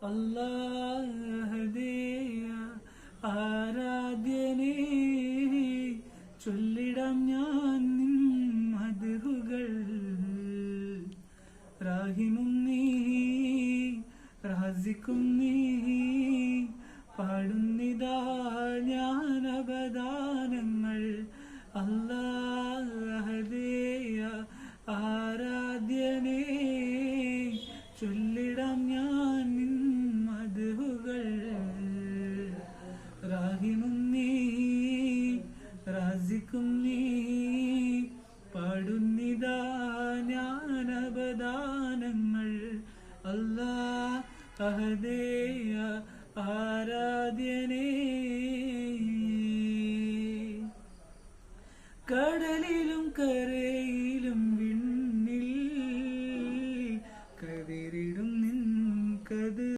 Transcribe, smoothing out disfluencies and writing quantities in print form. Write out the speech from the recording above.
അല്ലാഹുദേയ ആരാധ്യനേ, ചൊല്ലിടാം ഞാൻ നിൻ മദ്ഹുകൾ. റാഹിമും നീ റാസിക്കും നീ, പാടുന്നിതാ ഞാൻ അപദാനങ്ങൾ. അല്ലാഹുദേയ ആരാധ്യനേ, ചൊല്ലിടാം ഞാൻ നിൻ മദ്ഹുകൾ. റാഹിമും നീ റാസിക്കും നീ, പാടുന്നിതാ ഞാൻ അപദാനങ്ങൾ. അല്ലാഹുദേയ ആരാധ്യനേ. കടലിലും കരേ